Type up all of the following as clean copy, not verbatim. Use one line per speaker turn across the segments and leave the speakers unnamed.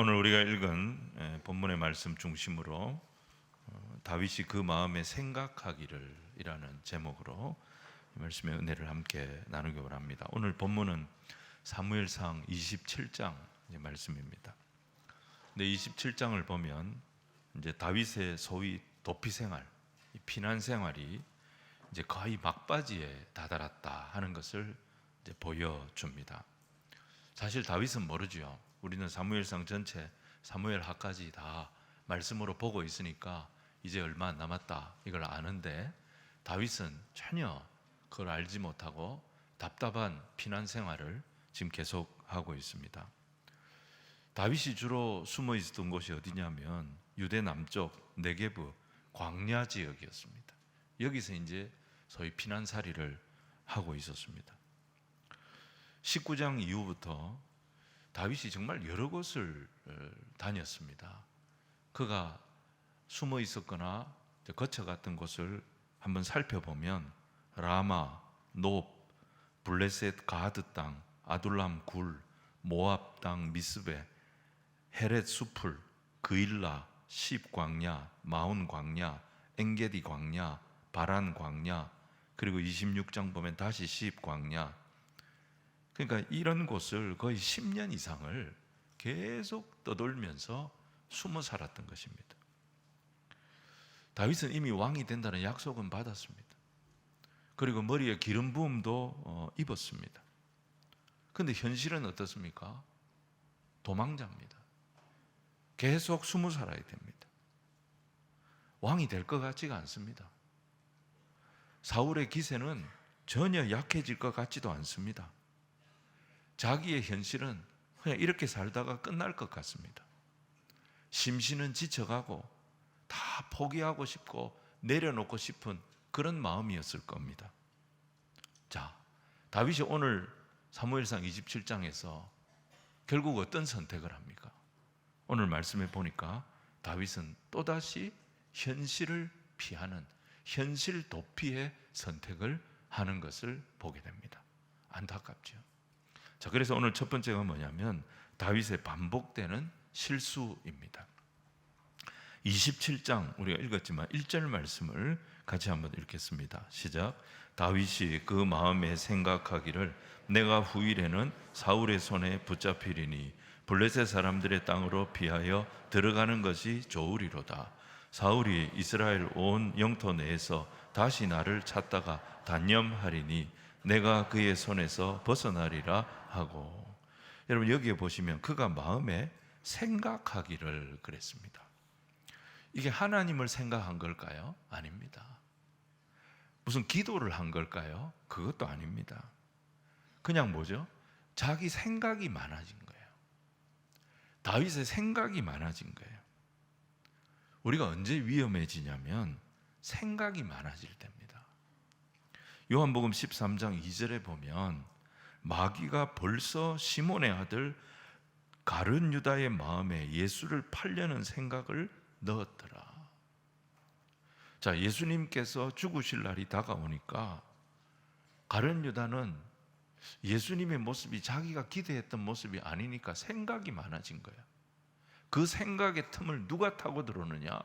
오늘 우리가 읽은 본문의 말씀 중심으로 다윗이 그 마음에 생각하기를 이라는 제목으로 말씀의 은혜를 함께 나누기 원합니다. 오늘 본문은 사무엘상 27장 말씀입니다. 근데 27장을 보면 이제 다윗의 소위 도피 생활, 피난 생활이 이제 거의 막바지에 다다랐다 하는 것을 이제 보여줍니다. 사실 다윗은 모르죠. 우리는 사무엘상 전체, 사무엘하까지 다 말씀으로 보고 있으니까 이제 얼마 안 남았다 이걸 아는데, 다윗은 전혀 그걸 알지 못하고 답답한 피난 생활을 지금 계속하고 있습니다. 다윗이 주로 숨어 있었던 곳이 어디냐면 유대 남쪽 네게브 광야 지역이었습니다. 여기서 이제 소위 피난살이를 하고 있었습니다. 19장 이후부터 다윗이 정말 여러 곳을 다녔습니다. 그가 숨어 있었거나 거쳐갔던 곳을 한번 살펴보면 라마, 높, 블레셋 가드 땅, 아둘람 굴, 모압 땅 미스베, 헤렛 수풀, 그일라, 십 광야, 마온 광야, 엔게디 광야, 바란 광야, 그리고 26장 보면 다시 십 광야. 그러니까 이런 곳을 거의 10년 이상을 계속 떠돌면서 숨어 살았던 것입니다. 다윗은 이미 왕이 된다는 약속은 받았습니다. 그리고 머리에 기름 부음도 입었습니다. 그런데 현실은 어떻습니까? 도망자입니다. 계속 숨어 살아야 됩니다. 왕이 될 것 같지가 않습니다. 사울의 기세는 전혀 약해질 것 같지도 않습니다. 자기의 현실은 그냥 이렇게 살다가 끝날 것 같습니다. 심신은 지쳐가고 다 포기하고 싶고 내려놓고 싶은 그런 마음이었을 겁니다. 자, 다윗이 오늘 사무엘상 27장에서 결국 어떤 선택을 합니까? 오늘 말씀에 보니까 다윗은 또다시 현실을 피하는 현실 도피의 선택을 하는 것을 보게 됩니다. 안타깝죠. 자, 그래서 오늘 첫 번째가 뭐냐면 다윗의 반복되는 실수입니다. 27장 우리가 읽었지만 1절 말씀을 같이 한번 읽겠습니다. 시작. 다윗이 그 마음에 생각하기를 내가 후일에는 사울의 손에 붙잡히리니 블레셋 사람들의 땅으로 피하여 들어가는 것이 좋으리로다. 사울이 이스라엘 온 영토 내에서 다시 나를 찾다가 단념하리니 내가 그의 손에서 벗어나리라 하고. 여러분, 여기에 보시면 그가 마음에 생각하기를 그랬습니다. 이게 하나님을 생각한 걸까요? 아닙니다. 무슨 기도를 한 걸까요? 그것도 아닙니다. 그냥 뭐죠? 자기 생각이 많아진 거예요. 다윗의 생각이 많아진 거예요. 우리가 언제 위험해지냐면 생각이 많아질 때입니다. 요한복음 13장 2절에 보면 마귀가 벌써 시몬의 아들 가룟 유다의 마음에 예수를 팔려는 생각을 넣었더라. 자, 예수님께서 죽으실 날이 다가오니까 가룟 유다는 예수님의 모습이 자기가 기대했던 모습이 아니니까 생각이 많아진 거예요. 그 생각의 틈을 누가 타고 들어오느냐?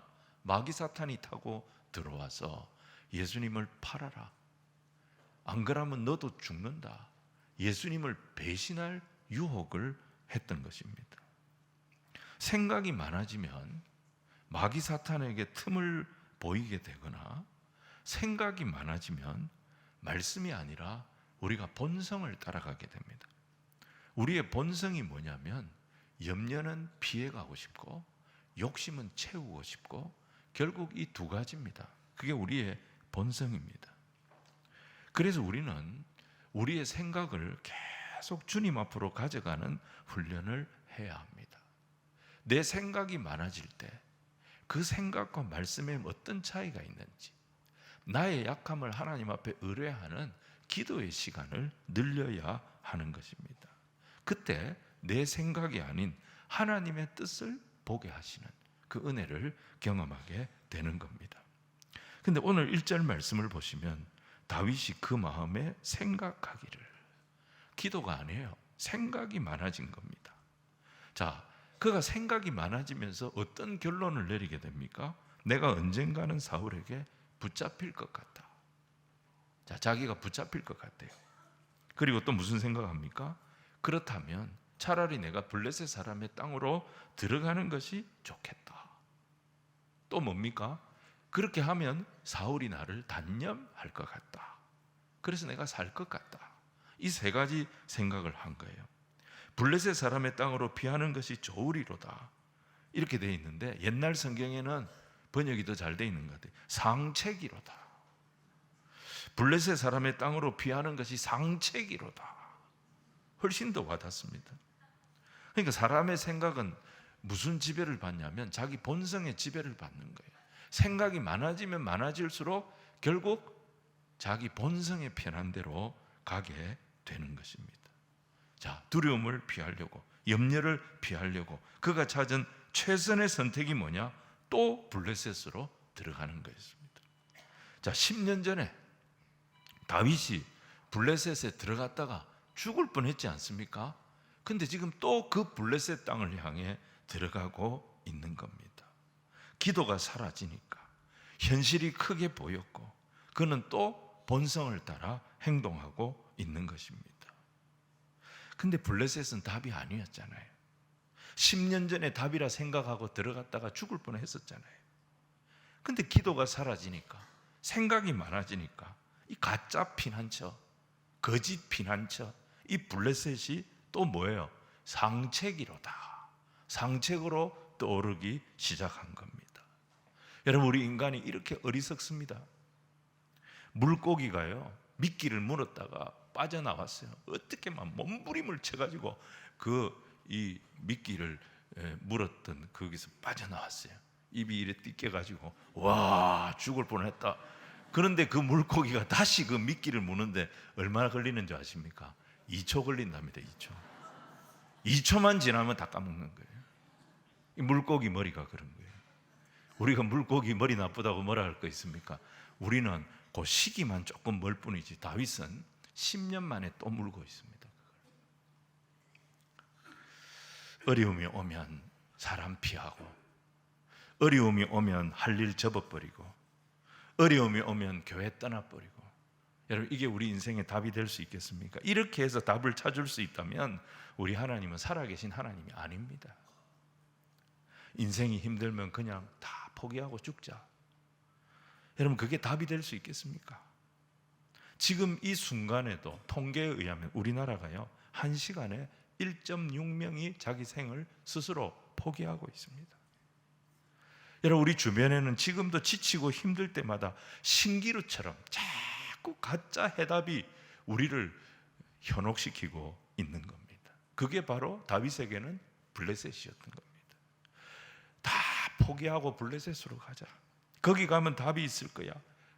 마귀 사탄이 타고 들어와서 예수님을 팔아라. 안 그러면 너도 죽는다. 예수님을 배신할 유혹을 했던 것입니다. 생각이 많아지면 마귀 사탄에게 틈을 보이게 되거나, 생각이 많아지면 말씀이 아니라 우리가 본성을 따라가게 됩니다. 우리의 본성이 뭐냐면 염려는 피해가고 싶고 욕심은 채우고 싶고 결국 이 두 가지입니다. 그게 우리의 본성입니다. 그래서 우리는 우리의 생각을 계속 주님 앞으로 가져가는 훈련을 해야 합니다. 내 생각이 많아질 때 그 생각과 말씀에 어떤 차이가 있는지, 나의 약함을 하나님 앞에 의뢰하는 기도의 시간을 늘려야 하는 것입니다. 그때 내 생각이 아닌 하나님의 뜻을 보게 하시는 그 은혜를 경험하게 되는 겁니다. 근데 오늘 1절 말씀을 보시면 다윗이 그 마음에 생각하기를, 기도가 아니에요. 생각이 많아진 겁니다. 자, 그가 생각이 많아지면서 어떤 결론을 내리게 됩니까? 내가 언젠가는 사울에게 붙잡힐 것 같다. 자, 자기가 붙잡힐 것 같대요. 그리고 또 무슨 생각합니까? 그렇다면 차라리 내가 블레셋 사람의 땅으로 들어가는 것이 좋겠다. 또 뭡니까? 그렇게 하면 사울이 나를 단념할 것 같다. 그래서 내가 살 것 같다. 이 세 가지 생각을 한 거예요. 블레셋 사람의 땅으로 피하는 것이 좋으리로다. 이렇게 돼 있는데 옛날 성경에는 번역이 더 잘 돼 있는 것 같아요. 상책이로다. 블레셋 사람의 땅으로 피하는 것이 상책이로다. 훨씬 더 와닿습니다. 그러니까 사람의 생각은 무슨 지배를 받냐면 자기 본성의 지배를 받는 거예요. 생각이 많아지면 많아질수록 결국 자기 본성에 편한 대로 가게 되는 것입니다. 자, 두려움을 피하려고, 염려를 피하려고 그가 찾은 최선의 선택이 뭐냐? 또 블레셋으로 들어가는 것입니다. 자, 10년 전에 다윗이 블레셋에 들어갔다가 죽을 뻔했지 않습니까? 근데 지금 또 그 블레셋 땅을 향해 들어가고 있는 겁니다. 기도가 사라지니까 현실이 크게 보였고 그는 또 본성을 따라 행동하고 있는 것입니다. 근데 블레셋은 답이 아니었잖아요. 10년 전에 답이라 생각하고 들어갔다가 죽을 뻔했었잖아요. 근데 기도가 사라지니까, 생각이 많아지니까 이 가짜 피난처, 거짓 피난처, 이 블레셋이 또 뭐예요? 상책이로다. 상책으로 떠오르기 시작한 겁니다. 여러분, 우리 인간이 이렇게 어리석습니다. 물고기가요, 미끼를 물었다가 빠져나왔어요. 어떻게 막 몸부림을 쳐가지고 이 미끼를 물었던 거기서 빠져나왔어요. 입이 이래 띠껴가지고 와, 죽을 뻔했다. 그런데 그 물고기가 다시 그 미끼를 무는데 얼마나 걸리는 줄 아십니까? 2초 걸린답니다. 2초만 지나면 다 까먹는 거예요. 이 물고기 머리가 그런 거예요. 우리가 물고기 머리 나쁘다고 뭐라 할 거 있습니까? 우리는 그 시기만 조금 멀 뿐이지 다윗은 10년 만에 또 물고 있습니다. 어려움이 오면 사람 피하고, 어려움이 오면 할 일 접어버리고, 어려움이 오면 교회 떠나버리고. 여러분, 이게 우리 인생의 답이 될 수 있겠습니까? 이렇게 해서 답을 찾을 수 있다면 우리 하나님은 살아계신 하나님이 아닙니다. 인생이 힘들면 그냥 다 포기하고 죽자. 여러분, 그게 답이 될 수 있겠습니까? 지금 이 순간에도 통계에 의하면 우리나라가요, 1시간에 1.6명이 자기 생을 스스로 포기하고 있습니다. 여러분, 우리 주변에는 지금도 지치고 힘들 때마다 신기루처럼 자꾸 가짜 해답이 우리를 현혹시키고 있는 겁니다. 그게 바로 다윗에게는 블레셋이었던 겁니다. 다 포기하고 블레셋으로 가자. 거기 가면 답이 있을 거야.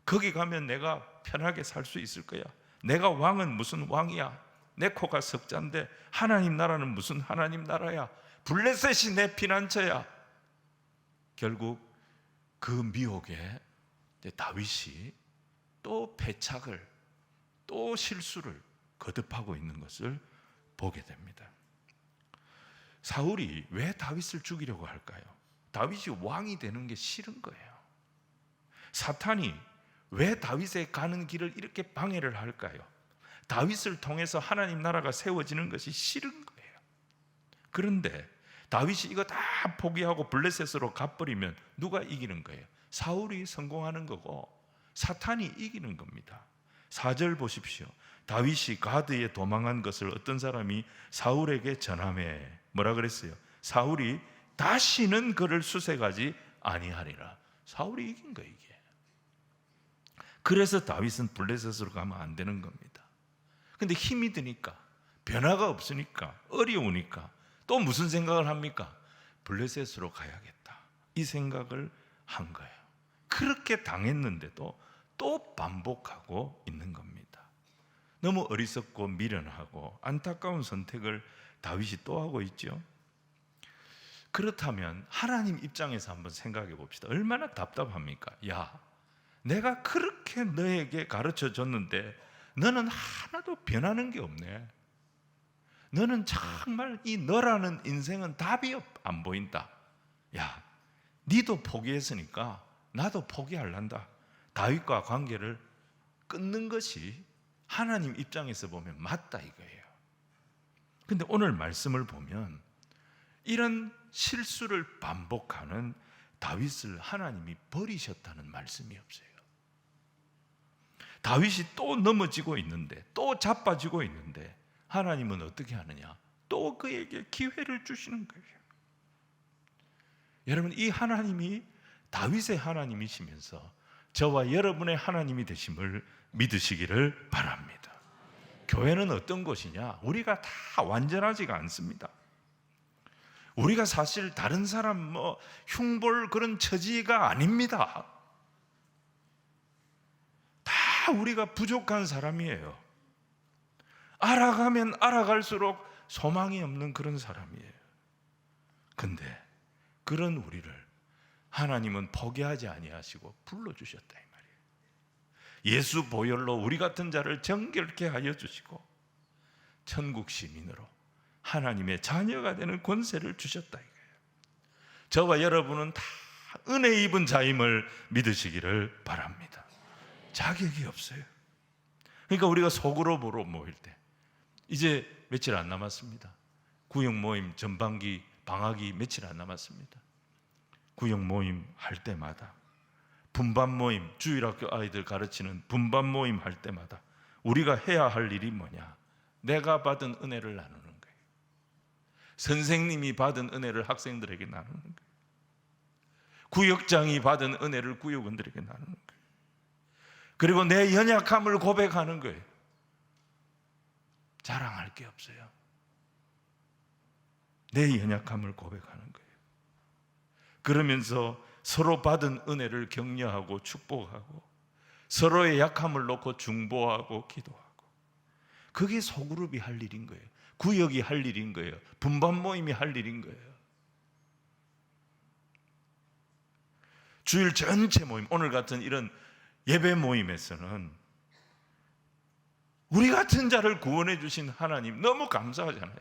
거기 가면 내가 편하게 살 수 있을 거야. 내가 왕은 무슨 왕이야? 내 코가 석자인데 하나님 나라는 무슨 하나님 나라야? 블레셋이 내 피난처야. 결국 그 미혹에 다윗이 또 패착을, 또 실수를 거듭하고 있는 것을 보게 됩니다. 사울이 왜 다윗을 죽이려고 할까요? 다윗이 왕이 되는 게 싫은 거예요. 사탄이 왜 다윗의 가는 길을 이렇게 방해를 할까요? 다윗을 통해서 하나님 나라가 세워지는 것이 싫은 거예요. 그런데 다윗이 이거 다 포기하고 블레셋으로 가버리면 누가 이기는 거예요? 사울이 성공하는 거고 사탄이 이기는 겁니다. 4절 보십시오. 다윗이 가드에 도망한 것을 어떤 사람이 사울에게 전하매 뭐라 그랬어요? 사울이 다시는 그를 수색하지 아니하리라. 사울이 이긴 거예요, 이게. 그래서 다윗은 블레셋으로 가면 안 되는 겁니다. 근데 힘이 드니까, 변화가 없으니까, 어려우니까 또 무슨 생각을 합니까? 블레셋으로 가야겠다, 이 생각을 한 거예요. 그렇게 당했는데도 또 반복하고 있는 겁니다. 너무 어리석고 미련하고 안타까운 선택을 다윗이 또 하고 있죠. 그렇다면 하나님 입장에서 한번 생각해 봅시다. 얼마나 답답합니까? 야, 내가 그렇게 너에게 가르쳐 줬는데 너는 하나도 변하는 게 없네. 너는 정말 이 너라는 인생은 답이 안 보인다. 야, 니도 포기했으니까 나도 포기할란다. 다윗과 관계를 끊는 것이 하나님 입장에서 보면 맞다 이거예요. 근데 오늘 말씀을 보면 이런 실수를 반복하는 다윗을 하나님이 버리셨다는 말씀이 없어요. 다윗이 또 넘어지고 있는데, 또 자빠지고 있는데 하나님은 어떻게 하느냐? 또 그에게 기회를 주시는 거예요. 여러분, 이 하나님이 다윗의 하나님이시면서 저와 여러분의 하나님이 되심을 믿으시기를 바랍니다. 교회는 어떤 곳이냐? 우리가 다 완전하지가 않습니다. 우리가 사실 다른 사람 흉볼 그런 처지가 아닙니다. 다 우리가 부족한 사람이에요. 알아가면 알아갈수록 소망이 없는 그런 사람이에요. 근데 그런 우리를 하나님은 포기하지 아니하시고 불러주셨다 이 말이에요. 예수 보혈로 우리 같은 자를 정결케 하여 주시고 천국 시민으로 하나님의 자녀가 되는 권세를 주셨다 이거예요. 저와 여러분은 다 은혜 입은 자임을 믿으시기를 바랍니다. 자격이 없어요. 그러니까 우리가 속으로 보러 모일 때 이제 며칠 안 남았습니다. 구역 모임 전반기 방학이 며칠 안 남았습니다. 구역 모임 할 때마다, 분반 모임, 주일학교 아이들 가르치는 분반 모임 할 때마다 우리가 해야 할 일이 뭐냐? 내가 받은 은혜를 나누는 거예요. 선생님이 받은 은혜를 학생들에게 나누는 거예요. 구역장이 받은 은혜를 구역원들에게 나누는 거예요. 그리고 내 연약함을 고백하는 거예요. 자랑할 게 없어요. 내 연약함을 고백하는 거예요. 그러면서 서로 받은 은혜를 격려하고 축복하고 서로의 약함을 놓고 중보하고 기도하고, 그게 소그룹이 할 일인 거예요. 구역이 할 일인 거예요. 분반 모임이 할 일인 거예요. 주일 전체 모임, 오늘 같은 이런 예배 모임에서는 우리 같은 자를 구원해 주신 하나님 너무 감사하잖아요.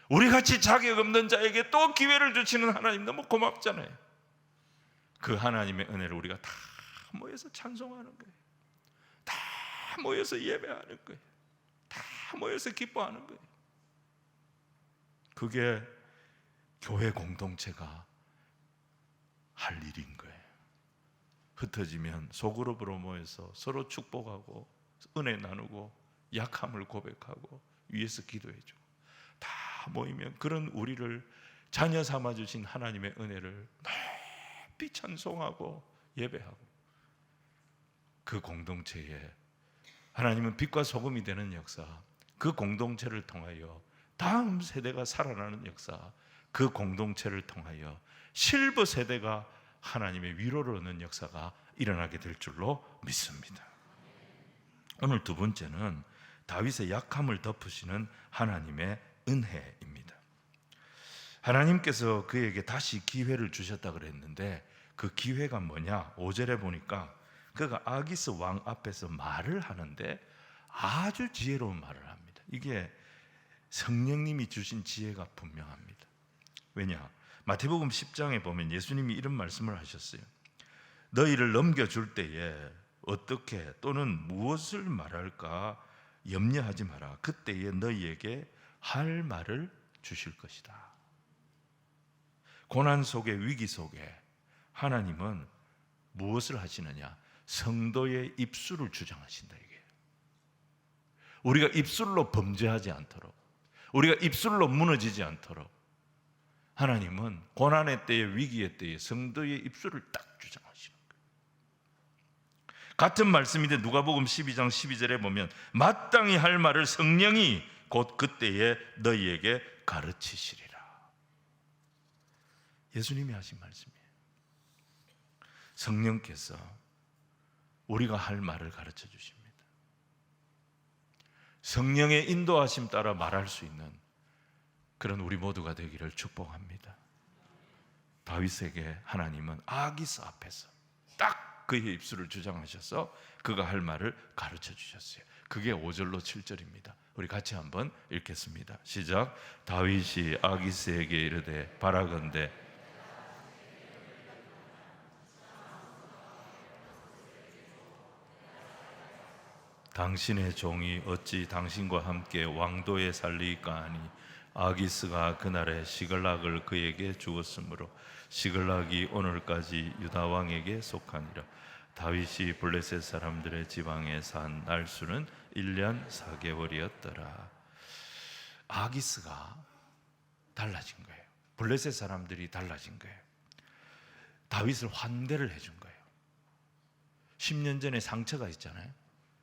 우리 같이 자격 없는 자에게 또 기회를 주시는 하나님 너무 고맙잖아요. 그 하나님의 은혜를 우리가 다 모여서 찬송하는 거예요. 다 모여서 예배하는 거예요. 다 모여서 기뻐하는 거예요. 그게 교회 공동체가 할 일인 거예요. 흩어지면 소그룹으로 모여서 서로 축복하고 은혜 나누고 약함을 고백하고 위에서 기도해주고, 다 모이면 그런 우리를 자녀 삼아주신 하나님의 은혜를 높이 찬송하고 예배하고, 그 공동체에 하나님은 빛과 소금이 되는 역사, 그 공동체를 통하여 다음 세대가 살아나는 역사, 그 공동체를 통하여 실버 세대가 하나님의 위로를 얻는 역사가 일어나게 될 줄로 믿습니다. 오늘 두 번째는 다윗의 약함을 덮으시는 하나님의 은혜입니다. 하나님께서 그에게 다시 기회를 주셨다 그랬는데 그 기회가 뭐냐? 5절에 보니까 그가 아기스 왕 앞에서 말을 하는데 아주 지혜로운 말을 합니다. 이게 성령님이 주신 지혜가 분명합니다. 왜냐? 마태복음 10장에 보면 예수님이 이런 말씀을 하셨어요. 너희를 넘겨줄 때에 어떻게 또는 무엇을 말할까 염려하지 마라. 그때에 너희에게 할 말을 주실 것이다. 고난 속에, 위기 속에 하나님은 무엇을 하시느냐? 성도의 입술을 주장하신다 이게. 우리가 입술로 범죄하지 않도록, 우리가 입술로 무너지지 않도록 하나님은 고난의 때에, 위기의 때에 성도의 입술을 딱 주장하시는 거예요. 같은 말씀인데 누가복음 12장 12절에 보면 마땅히 할 말을 성령이 곧 그때에 너희에게 가르치시리라. 예수님이 하신 말씀이에요. 성령께서 우리가 할 말을 가르쳐 주십니다. 성령의 인도하심 따라 말할 수 있는 그런 우리 모두가 되기를 축복합니다. 다윗에게 하나님은 아기스 앞에서 딱 그의 입술을 주장하셔서 그가 할 말을 가르쳐 주셨어요. 그게 5절로 7절입니다. 우리 같이 한번 읽겠습니다. 시작. 다윗이 아기스에게 이르되 바라건대 당신의 종이 어찌 당신과 함께 왕도에 살리까 하니 아기스가 그날에 시글락을 그에게 주었으므로 시글락이 오늘까지 유다 왕에게 속하니라. 다윗이 블레셋 사람들의 지방에 산 날수는 1년 4개월이었더라. 아기스가 달라진 거예요. 블레셋 사람들이 달라진 거예요. 다윗을 환대를 해준 거예요. 10년 전에 상처가 있잖아요.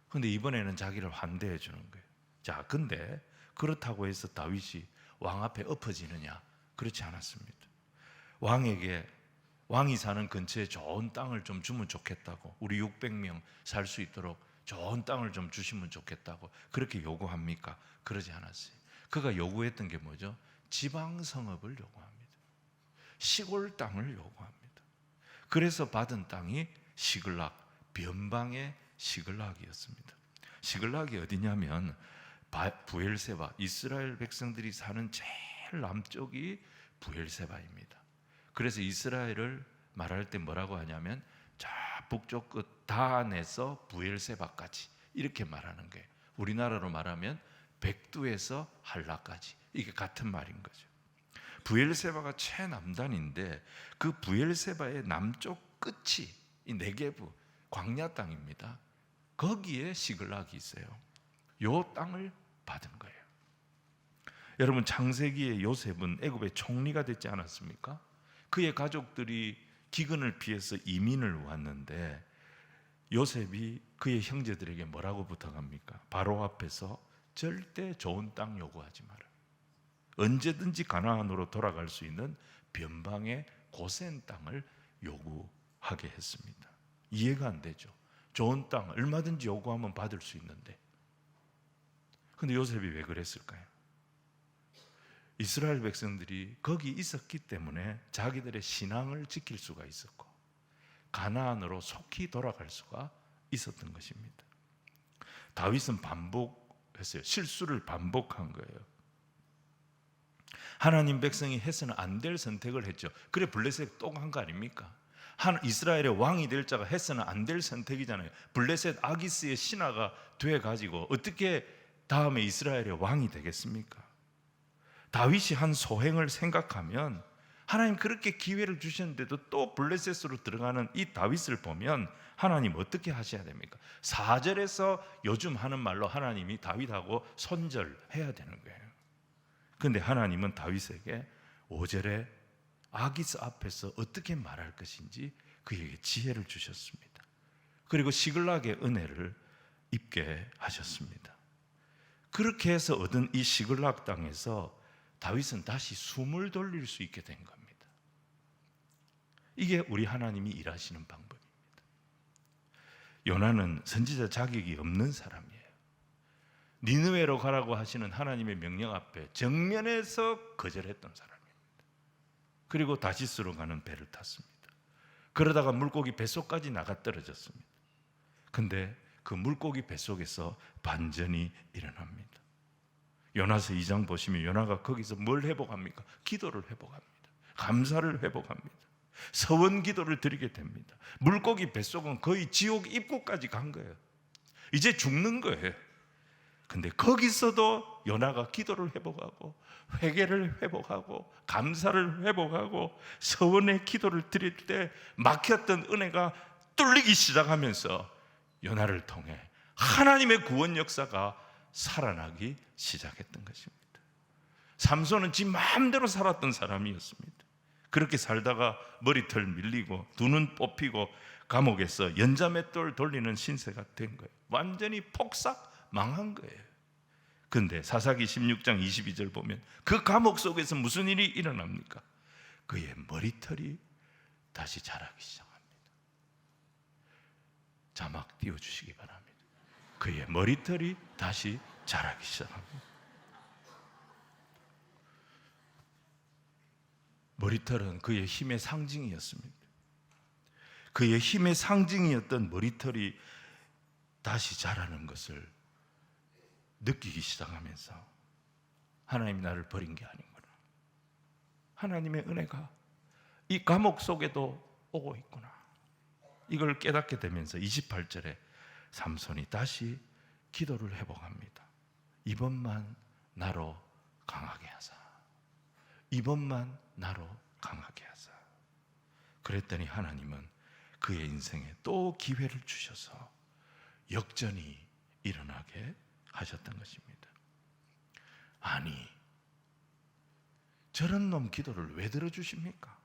근데 이번에는 자기를 환대해 주는 거예요. 자, 근데 그렇다고 해서 다윗이 왕 앞에 엎어지느냐? 그렇지 않았습니다. 왕이 사는 근처에 좋은 땅을 좀 주면 좋겠다고, 우리 600명 살 수 있도록 좋은 땅을 좀 주시면 좋겠다고 그렇게 요구합니까? 그러지 않았어요. 그가 요구했던 게 뭐죠? 지방 성읍을 요구합니다. 시골 땅을 요구합니다. 그래서 받은 땅이 시글락, 변방의 시글락이었습니다. 시글락이 어디냐면 부엘세바, 이스라엘 백성들이 사는 제일 남쪽이 부엘세바입니다. 그래서 이스라엘을 말할 때 뭐라고 하냐면 저 북쪽 끝 다안에서 부엘세바까지 이렇게 말하는 거예요. 우리나라로 말하면 백두에서 한라까지, 이게 같은 말인 거죠. 부엘세바가 최남단인데 그 부엘세바의 남쪽 끝이 이 네게부 광야 땅입니다. 거기에 시글락이 있어요. 요 땅을 받은 거예요. 여러분, 창세기에 요셉은 애굽의 총리가 됐지 않았습니까? 그의 가족들이 기근을 피해서 이민을 왔는데 요셉이 그의 형제들에게 뭐라고 부탁합니까? 바로 앞에서 절대 좋은 땅 요구하지 마라. 언제든지 가나안으로 돌아갈 수 있는 변방의 고센 땅을 요구하게 했습니다. 이해가 안 되죠. 좋은 땅 얼마든지 요구하면 받을 수 있는데. 근데 요셉이 왜 그랬을까요? 이스라엘 백성들이 거기 있었기 때문에 자기들의 신앙을 지킬 수가 있었고 가나안으로 속히 돌아갈 수가 있었던 것입니다. 다윗은 반복했어요. 실수를 반복한 거예요. 하나님 백성이 해서는 안 될 선택을 했죠. 그래 블레셋 또 한 거 아닙니까? 이스라엘의 왕이 될 자가 해서는 안 될 선택이잖아요. 블레셋 아기스의 신하가 돼가지고 어떻게 다음에 이스라엘의 왕이 되겠습니까? 다윗이 한 소행을 생각하면 하나님 그렇게 기회를 주셨는데도 또 블레셋으로 들어가는 이 다윗을 보면 하나님 어떻게 하셔야 됩니까? 4절에서 요즘 하는 말로 하나님이 다윗하고 손절해야 되는 거예요. 그런데 하나님은 다윗에게 5절에 아기스 앞에서 어떻게 말할 것인지 그에게 지혜를 주셨습니다. 그리고 시글락의 은혜를 입게 하셨습니다. 그렇게 해서 얻은 이 시글락 땅에서 다윗은 다시 숨을 돌릴 수 있게 된 겁니다. 이게 우리 하나님이 일하시는 방법입니다. 요나는 선지자 자격이 없는 사람이에요. 니느웨로 가라고 하시는 하나님의 명령 앞에 정면에서 거절했던 사람입니다. 그리고 다시스로 가는 배를 탔습니다. 그러다가 물고기 뱃속까지 나가 떨어졌습니다. 근데 그 물고기 뱃속에서 반전이 일어납니다. 요나서 2장 보시면 요나가 거기서 뭘 회복합니까? 기도를 회복합니다. 감사를 회복합니다. 서원 기도를 드리게 됩니다. 물고기 뱃속은 거의 지옥 입구까지 간 거예요. 이제 죽는 거예요. 근데 거기서도 요나가 기도를 회복하고 회개를 회복하고 감사를 회복하고 서원의 기도를 드릴 때 막혔던 은혜가 뚫리기 시작하면서 요나를 통해 하나님의 구원 역사가 살아나기 시작했던 것입니다. 삼손은 지 마음대로 살았던 사람이었습니다. 그렇게 살다가 머리털 밀리고 두 눈 뽑히고 감옥에서 연자맷돌 돌리는 신세가 된 거예요. 완전히 폭삭 망한 거예요. 그런데 사사기 16장 22절 보면 그 감옥 속에서 무슨 일이 일어납니까? 그의 머리털이 다시 자라기 시작합니다. 자막 띄워주시기 바랍니다. 그의 머리털이 다시 자라기 시작합니다. 머리털은 그의 힘의 상징이었습니다. 그의 힘의 상징이었던 머리털이 다시 자라는 것을 느끼기 시작하면서 하나님이 나를 버린 게 아니구나, 하나님의 은혜가 이 감옥 속에도 오고 있구나, 이걸 깨닫게 되면서 28절에 삼손이 다시 기도를 회복합니다. 이번만 나로 강하게 하사, 이번만 나로 강하게 하사. 그랬더니 하나님은 그의 인생에 또 기회를 주셔서 역전이 일어나게 하셨던 것입니다. 아니, 저런 놈 기도를 왜 들어주십니까?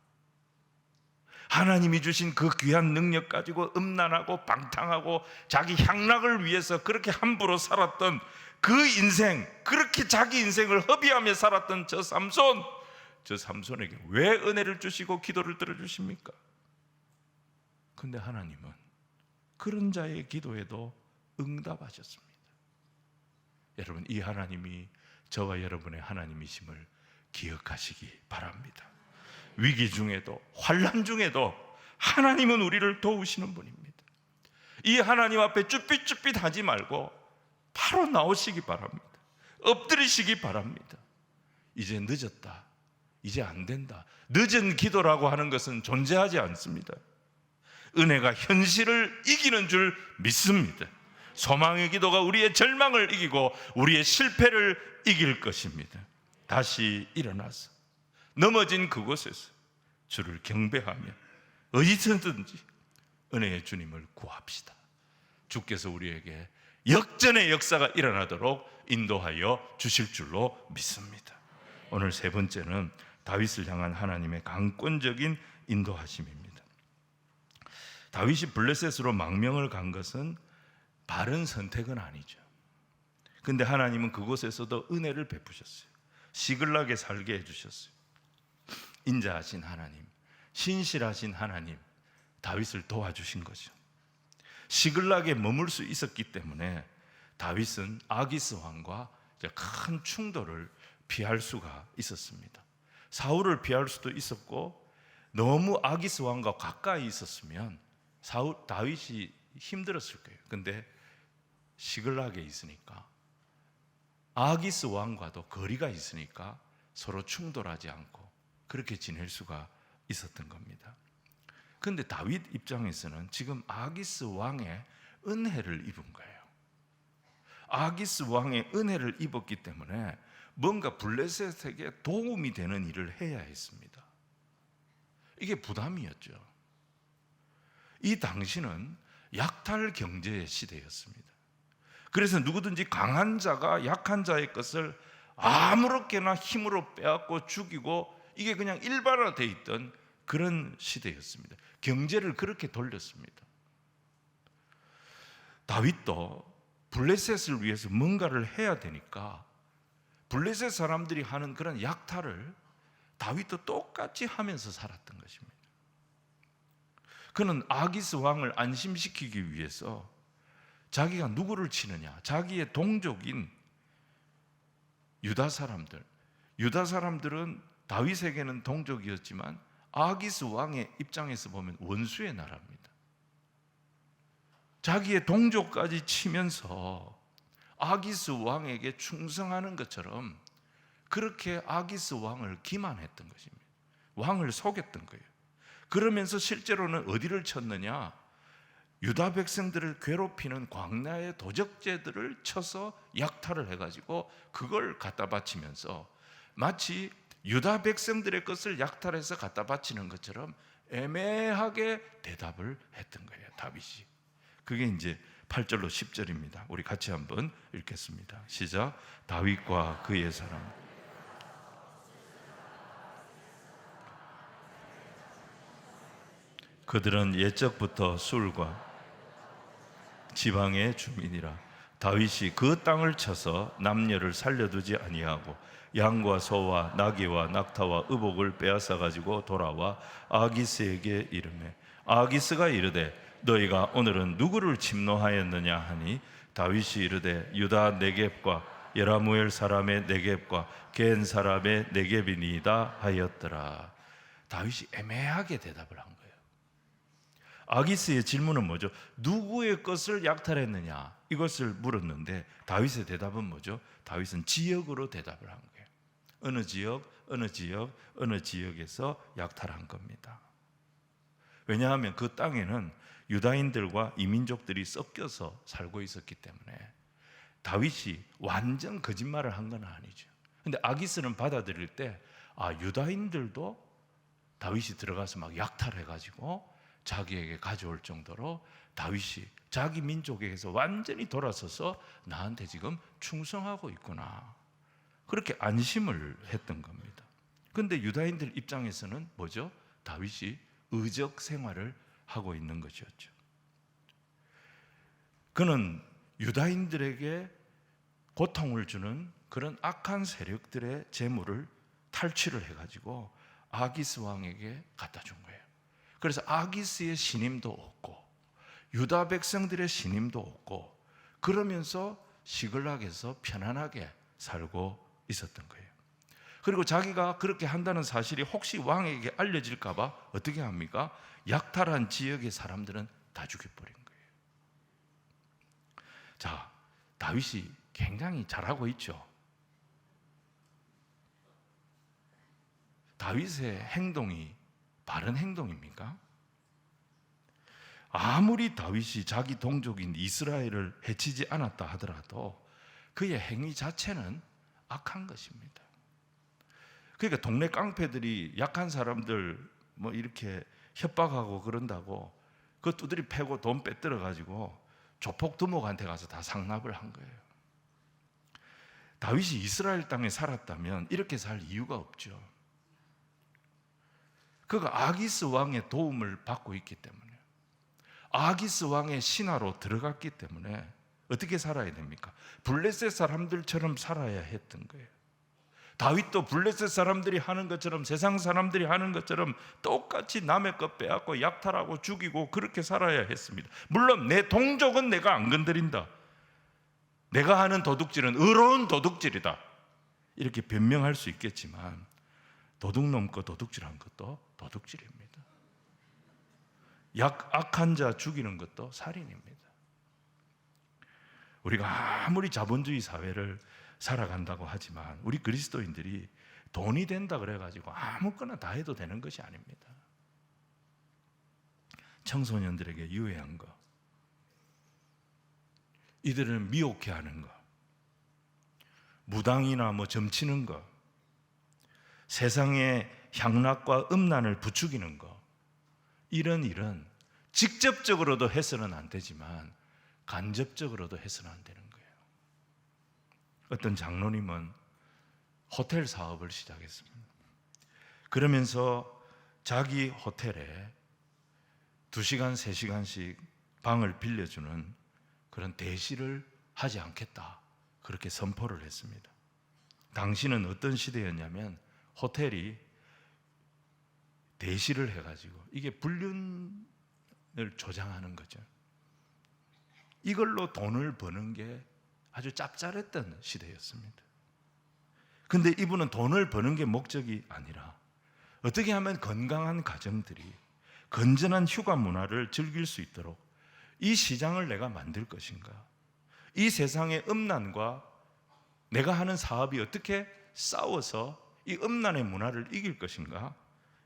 하나님이 주신 그 귀한 능력 가지고 음란하고 방탕하고 자기 향락을 위해서 그렇게 함부로 살았던 그 인생, 그렇게 자기 인생을 허비하며 살았던 저 삼손에게 왜 은혜를 주시고 기도를 들어주십니까? 근데 하나님은 그런 자의 기도에도 응답하셨습니다. 여러분, 이 하나님이 저와 여러분의 하나님이심을 기억하시기 바랍니다. 위기 중에도, 환난 중에도 하나님은 우리를 도우시는 분입니다. 이 하나님 앞에 쭈삣쭈삣 하지 말고 바로 나오시기 바랍니다. 엎드리시기 바랍니다. 이제 늦었다, 이제 안 된다, 늦은 기도라고 하는 것은 존재하지 않습니다. 은혜가 현실을 이기는 줄 믿습니다. 소망의 기도가 우리의 절망을 이기고 우리의 실패를 이길 것입니다. 다시 일어나서 넘어진 그곳에서 주를 경배하며 어디서든지 은혜의 주님을 구합시다. 주께서 우리에게 역전의 역사가 일어나도록 인도하여 주실 줄로 믿습니다. 오늘 세 번째는 다윗을 향한 하나님의 강권적인 인도하심입니다. 다윗이 블레셋으로 망명을 간 것은 바른 선택은 아니죠. 근데 하나님은 그곳에서도 은혜를 베푸셨어요. 시글락에 살게 해주셨어요. 인자하신 하나님, 신실하신 하나님, 다윗을 도와주신 거죠. 시글락에 머물 수 있었기 때문에 다윗은 아기스 왕과 큰 충돌을 피할 수가 있었습니다. 사울을 피할 수도 있었고, 너무 아기스 왕과 가까이 있었으면 다윗이 힘들었을 거예요. 근데 시글락에 있으니까, 아기스 왕과도 거리가 있으니까 서로 충돌하지 않고 그렇게 지낼 수가 있었던 겁니다. 근데 다윗 입장에서는 지금 아기스 왕의 은혜를 입은 거예요. 아기스 왕의 은혜를 입었기 때문에 뭔가 블레셋에게 도움이 되는 일을 해야 했습니다. 이게 부담이었죠. 이 당시는 약탈 경제의 시대였습니다. 그래서 누구든지 강한 자가 약한 자의 것을 아무렇게나 힘으로 빼앗고 죽이고, 이게 그냥 일반화되어 있던 그런 시대였습니다. 경제를 그렇게 돌렸습니다. 다윗도 블레셋을 위해서 뭔가를 해야 되니까 블레셋 사람들이 하는 그런 약탈을 다윗도 똑같이 하면서 살았던 것입니다. 그는 아기스 왕을 안심시키기 위해서 자기가 누구를 치느냐, 자기의 동족인 유다 사람들은 다윗에게는 동족이었지만 아기스 왕의 입장에서 보면 원수의 나라입니다. 자기의 동족까지 치면서 아기스 왕에게 충성하는 것처럼 그렇게 아기스 왕을 기만했던 것입니다. 왕을 속였던 거예요. 그러면서 실제로는 어디를 쳤느냐, 유다 백성들을 괴롭히는 광야의 도적제들을 쳐서 약탈을 해가지고 그걸 갖다 바치면서 마치 유다 백성들의 것을 약탈해서 갖다 바치는 것처럼 애매하게 대답을 했던 거예요, 다윗이. 그게 이제 8절로 10절입니다. 우리 같이 한번 읽겠습니다. 시작. 다윗과 그의 사람, 그들은 옛적부터 술과 지방의 주민이라. 다윗이 그 땅을 쳐서 남녀를 살려두지 아니하고 양과 소와 나귀와 낙타와 의복을 빼앗아 가지고 돌아와 아기스에게 이르매, 아기스가 이르되 너희가 오늘은 누구를 침노하였느냐 하니, 다윗이 이르되 유다 네겝과 여라무엘 사람의 네겝과 겐 사람의 네겝이니이다 하였더라. 다윗이 애매하게 대답을 한 거예요. 아기스의 질문은 뭐죠? 누구의 것을 약탈했느냐? 이것을 물었는데 다윗의 대답은 뭐죠? 다윗은 지역으로 대답을 한 거예요. 어느 지역, 어느 지역, 어느 지역에서 약탈한 겁니다. 왜냐하면 그 땅에는 유다인들과 이민족들이 섞여서 살고 있었기 때문에 다윗이 완전 거짓말을 한 건 아니죠. 근데 아기스는 받아들일 때 유다인들도 다윗이 들어가서 막 약탈해가지고 자기에게 가져올 정도로 다윗이 자기 민족에게서 완전히 돌아서서 나한테 지금 충성하고 있구나, 그렇게 안심을 했던 겁니다. 그런데 유다인들 입장에서는 뭐죠? 다윗이 의적 생활을 하고 있는 것이었죠. 그는 유다인들에게 고통을 주는 그런 악한 세력들의 재물을 탈취를 해가지고 아기스 왕에게 갖다 준 거예요. 그래서 아기스의 신임도 얻고 유다 백성들의 신임도 얻고 그러면서 시글락에서 편안하게 살고 있었던 거예요. 그리고 자기가 그렇게 한다는 사실이 혹시 왕에게 알려질까 봐 어떻게 합니까? 약탈한 지역의 사람들은 다 죽여버린 거예요. 자, 다윗이 굉장히 잘하고 있죠. 다윗의 행동이 바른 행동입니까? 아무리 다윗이 자기 동족인 이스라엘을 해치지 않았다 하더라도 그의 행위 자체는 악한 것입니다. 그러니까 동네 깡패들이 약한 사람들 뭐 이렇게 협박하고 그런다고 그 두드리 패고 돈 빼들어 가지고 조폭 두목한테 가서 다 상납을 한 거예요. 다윗이 이스라엘 땅에 살았다면 이렇게 살 이유가 없죠. 그가 아기스 왕의 도움을 받고 있기 때문에, 아기스 왕의 신하로 들어갔기 때문에 어떻게 살아야 됩니까? 블레셋 사람들처럼 살아야 했던 거예요. 다윗도 블레셋 사람들이 하는 것처럼, 세상 사람들이 하는 것처럼 똑같이 남의 것 빼앗고 약탈하고 죽이고 그렇게 살아야 했습니다. 물론 내 동족은 내가 안 건드린다, 내가 하는 도둑질은 의로운 도둑질이다, 이렇게 변명할 수 있겠지만 도둑 넘고 도둑질한 것도 도둑질입니다. 악한 자 죽이는 것도 살인입니다. 우리가 아무리 자본주의 사회를 살아간다고 하지만 우리 그리스도인들이 돈이 된다 그래가지고 아무거나 다 해도 되는 것이 아닙니다. 청소년들에게 유해한 거, 이들을 미혹해하는 거, 무당이나 점치는 거, 세상의 향락과 음란을 부추기는 거, 이런 일은 직접적으로도 해서는 안 되지만 간접적으로도 해서는 안 되는 거예요. 어떤 장로님은 호텔 사업을 시작했습니다. 그러면서 자기 호텔에 2시간, 3시간씩 방을 빌려주는 그런 대시를 하지 않겠다, 그렇게 선포를 했습니다. 당시는 어떤 시대였냐면 호텔이 대시를 해가지고 이게 불륜을 조장하는 거죠. 이걸로 돈을 버는 게 아주 짭짤했던 시대였습니다. 근데 이분은 돈을 버는 게 목적이 아니라 어떻게 하면 건강한 가정들이 건전한 휴가 문화를 즐길 수 있도록 이 시장을 내가 만들 것인가, 이 세상의 음란과 내가 하는 사업이 어떻게 싸워서 이 음란의 문화를 이길 것인가,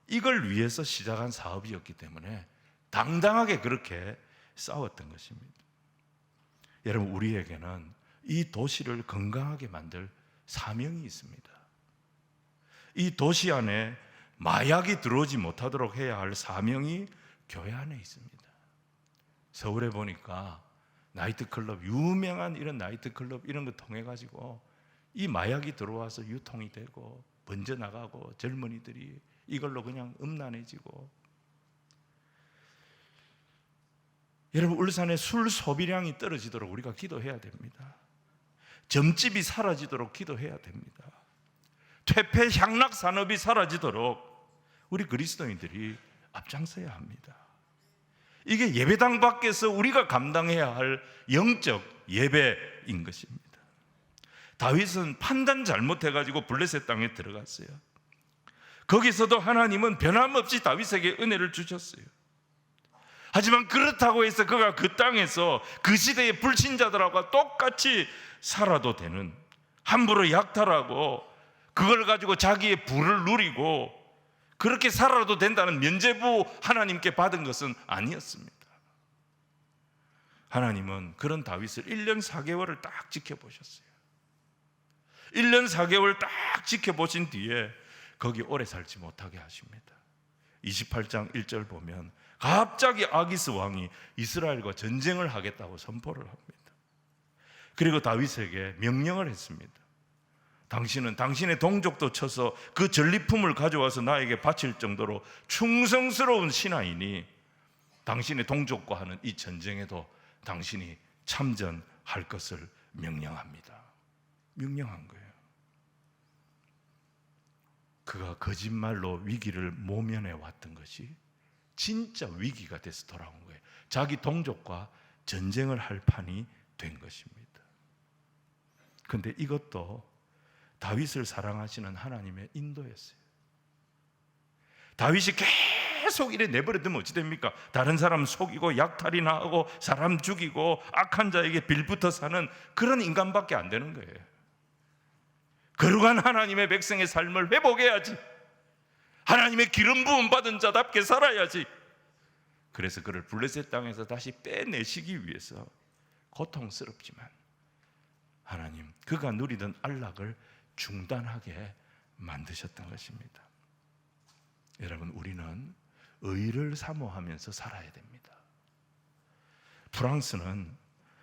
이걸 위해서 시작한 사업이었기 때문에 당당하게 그렇게 싸웠던 것입니다. 여러분, 우리에게는 이 도시를 건강하게 만들 사명이 있습니다. 이 도시 안에 마약이 들어오지 못하도록 해야 할 사명이 교회 안에 있습니다. 서울에 보니까 나이트클럽, 유명한 이런 나이트클럽 이런 거 통해 가지고 이 마약이 들어와서 유통이 되고 번져나가고 젊은이들이 이걸로 그냥 음란해지고, 여러분, 울산의 술 소비량이 떨어지도록 우리가 기도해야 됩니다. 점집이 사라지도록 기도해야 됩니다. 퇴폐 향락 산업이 사라지도록 우리 그리스도인들이 앞장서야 합니다. 이게 예배당 밖에서 우리가 감당해야 할 영적 예배인 것입니다. 다윗은 판단 잘못해가지고 블레셋 땅에 들어갔어요. 거기서도 하나님은 변함없이 다윗에게 은혜를 주셨어요. 하지만 그렇다고 해서 그가 그 땅에서 그 시대의 불신자들하고 똑같이 살아도 되는, 함부로 약탈하고 그걸 가지고 자기의 부를 누리고 그렇게 살아도 된다는 면죄부 하나님께 받은 것은 아니었습니다. 하나님은 그런 다윗을 1년 4개월을 딱 지켜보셨어요. 1년 4개월 딱 지켜보신 뒤에 거기 오래 살지 못하게 하십니다. 28장 1절 보면 갑자기 아기스 왕이 이스라엘과 전쟁을 하겠다고 선포를 합니다. 그리고 다윗에게 명령을 했습니다. 당신은 당신의 동족도 쳐서 그 전리품을 가져와서 나에게 바칠 정도로 충성스러운 신하이니 당신의 동족과 하는 이 전쟁에도 당신이 참전할 것을 명령합니다. 명령한 거예요. 그가 거짓말로 위기를 모면해 왔던 것이 진짜 위기가 돼서 돌아온 거예요. 자기 동족과 전쟁을 할 판이 된 것입니다. 그런데 이것도 다윗을 사랑하시는 하나님의 인도였어요. 다윗이 계속 이래 내버려두면 어찌 됩니까? 다른 사람 속이고 약탈이나 하고 사람 죽이고 악한 자에게 빌붙어 사는 그런 인간밖에 안 되는 거예요. 거룩한 하나님의 백성의 삶을 회복해야지. 하나님의 기름 부음 받은 자답게 살아야지. 그래서 그를 블레셋 땅에서 다시 빼내시기 위해서 고통스럽지만 하나님, 그가 누리던 안락을 중단하게 만드셨던 것입니다. 여러분, 우리는 의를 사모하면서 살아야 됩니다. 프랑스는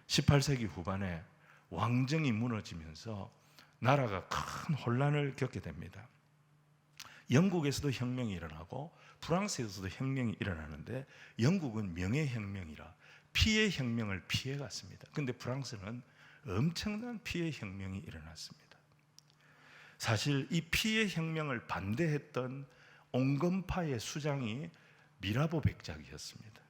18세기 후반에 왕정이 무너지면서 나라가 큰 혼란을 겪게 됩니다. 영국에서도 혁명이 일어나고 프랑스에서도 혁명이 일어나는데 영국은 명예혁명이라 피해 혁명을 피해갔습니다. 그런데 프랑스는 엄청난 피해 혁명이 일어났습니다. 사실 이 피해 혁명을 반대했던 온건파의 수장이 미라보 백작이었습니다.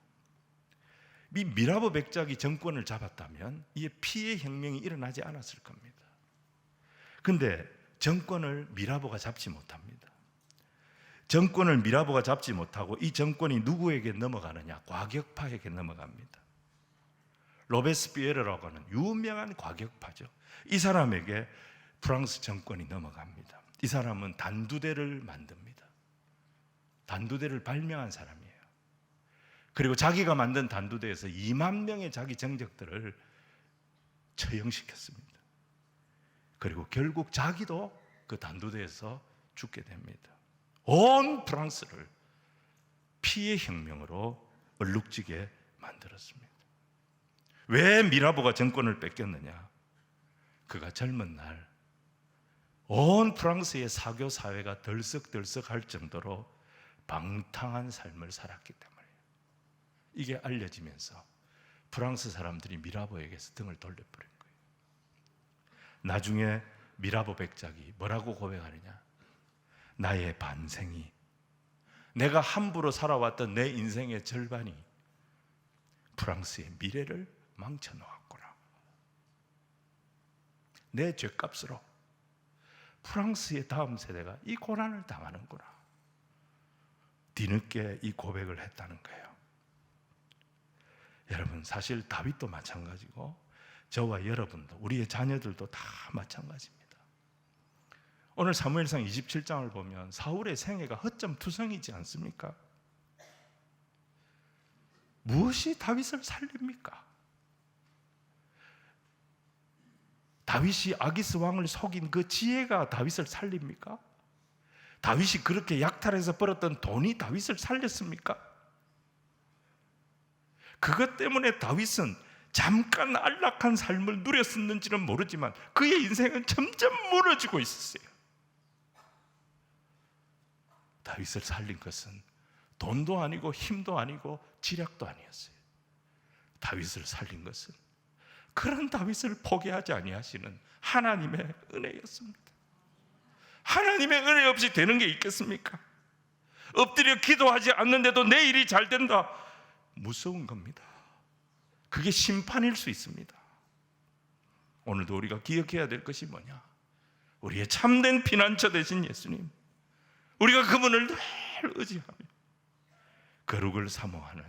이 미라보 백작이 정권을 잡았다면 이 피해 혁명이 일어나지 않았을 겁니다. 그런데 정권을 미라보가 잡지 못합니다. 정권을 미라보가 잡지 못하고 이 정권이 누구에게 넘어가느냐? 과격파에게 넘어갑니다. 로베스피에르라고 하는 유명한 과격파죠. 이 사람에게 프랑스 정권이 넘어갑니다. 이 사람은 단두대를 만듭니다. 단두대를 발명한 사람이에요. 그리고 자기가 만든 단두대에서 2만 명의 자기 정적들을 처형시켰습니다. 그리고 결국 자기도 그 단두대에서 죽게 됩니다. 온 프랑스를 피해 혁명으로 얼룩지게 만들었습니다. 왜 미라보가 정권을 뺏겼느냐? 그가 젊은 날 온 프랑스의 사교 사회가 덜썩덜썩할 정도로 방탕한 삶을 살았기 때문이에요. 이게 알려지면서 프랑스 사람들이 미라보에게서 등을 돌려버린 거예요. 나중에 미라보 백작이 뭐라고 고백하느냐? 나의 반생이, 내가 함부로 살아왔던 내 인생의 절반이 프랑스의 미래를 망쳐놓았구나. 내 죄값으로 프랑스의 다음 세대가 이 고난을 당하는구나. 뒤늦게 이 고백을 했다는 거예요. 여러분, 사실 다윗도 마찬가지고 저와 여러분도, 우리의 자녀들도 다 마찬가지입니다. 오늘 사무엘상 27장을 보면 사울의 생애가 허점투성이지 않습니까? 무엇이 다윗을 살립니까? 다윗이 아기스 왕을 속인 그 지혜가 다윗을 살립니까? 다윗이 그렇게 약탈해서 벌었던 돈이 다윗을 살렸습니까? 그것 때문에 다윗은 잠깐 안락한 삶을 누렸었는지는 모르지만 그의 인생은 점점 무너지고 있었어요. 다윗을 살린 것은 돈도 아니고 힘도 아니고 지략도 아니었어요. 다윗을 살린 것은 그런 다윗을 포기하지 아니하시는 하나님의 은혜였습니다. 하나님의 은혜 없이 되는 게 있겠습니까? 엎드려 기도하지 않는데도 내 일이 잘 된다. 무서운 겁니다. 그게 심판일 수 있습니다. 오늘도 우리가 기억해야 될 것이 뭐냐? 우리의 참된 피난처 되신 예수님, 우리가 그분을 늘 의지하며 거룩을 사모하는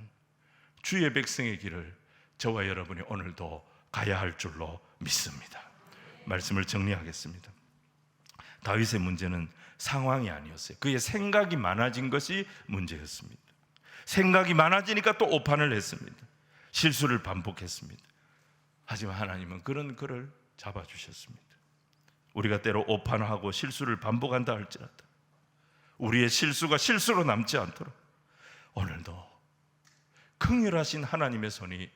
주의 백성의 길을 저와 여러분이 오늘도 가야 할 줄로 믿습니다. 말씀을 정리하겠습니다. 다윗의 문제는 상황이 아니었어요. 그의 생각이 많아진 것이 문제였습니다. 생각이 많아지니까 또 오판을 했습니다. 실수를 반복했습니다. 하지만 하나님은 그런 그를 잡아주셨습니다. 우리가 때로 오판하고 실수를 반복한다 할지라도 우리의 실수가 실수로 남지 않도록 오늘도 긍휼하신 하나님의 손이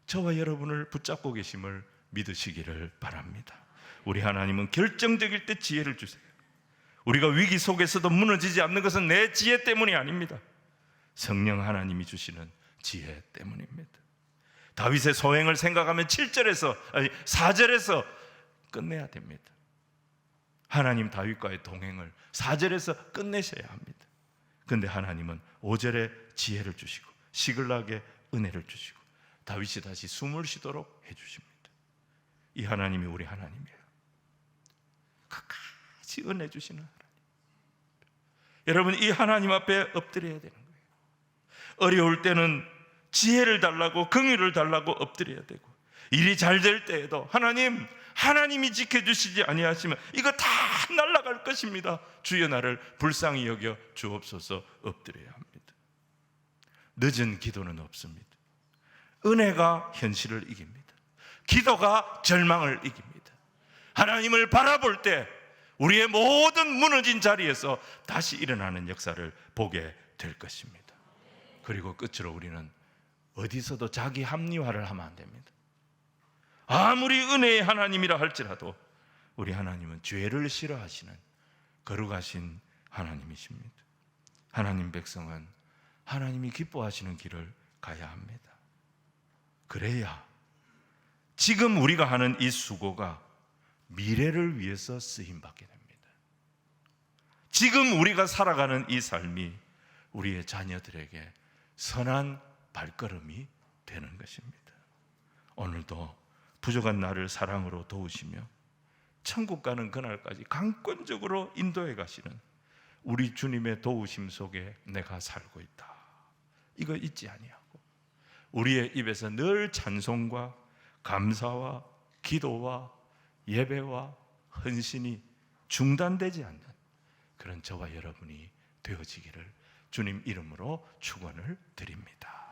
저와 여러분을 붙잡고 계심을 믿으시기를 바랍니다. 우리 하나님은 결정적일 때 지혜를 주세요. 우리가 위기 속에서도 무너지지 않는 것은 내 지혜 때문이 아닙니다. 성령 하나님이 주시는 지혜 때문입니다. 다윗의 소행을 생각하면 4절에서 끝내야 됩니다. 하나님 다윗과의 동행을 4절에서 끝내셔야 합니다. 그런데 하나님은 5절에 지혜를 주시고 시글락에 은혜를 주시고 다윗이 다시 숨을 쉬도록 해주십니다. 이 하나님이 우리 하나님이에요. 끝까지 은혜 주시는 하나님. 여러분, 이 하나님 앞에 엎드려야 되는 거예요. 어려울 때는 지혜를 달라고, 긍휼을 달라고 엎드려야 되고, 일이 잘 될 때에도 하나님이 지켜주시지 아니하시면 이거 다 날아갈 것입니다. 주여 나를 불쌍히 여겨 주옵소서 엎드려야 합니다. 늦은 기도는 없습니다. 은혜가 현실을 이깁니다. 기도가 절망을 이깁니다. 하나님을 바라볼 때 우리의 모든 무너진 자리에서 다시 일어나는 역사를 보게 될 것입니다. 그리고 끝으로 우리는 어디서도 자기 합리화를 하면 안 됩니다. 아무리 은혜의 하나님이라 할지라도 우리 하나님은 죄를 싫어하시는 거룩하신 하나님이십니다. 하나님 백성은 하나님이 기뻐하시는 길을 가야 합니다. 그래야 지금 우리가 하는 이 수고가 미래를 위해서 쓰임받게 됩니다. 지금 우리가 살아가는 이 삶이 우리의 자녀들에게 선한 발걸음이 되는 것입니다. 오늘도 부족한 나를 사랑으로 도우시며 천국 가는 그날까지 강권적으로 인도해 가시는 우리 주님의 도우심 속에 내가 살고 있다. 이거 잊지 아니하고 우리의 입에서 늘 찬송과 감사와 기도와 예배와 헌신이 중단되지 않는 그런 저와 여러분이 되어지기를 주님 이름으로 축원을 드립니다.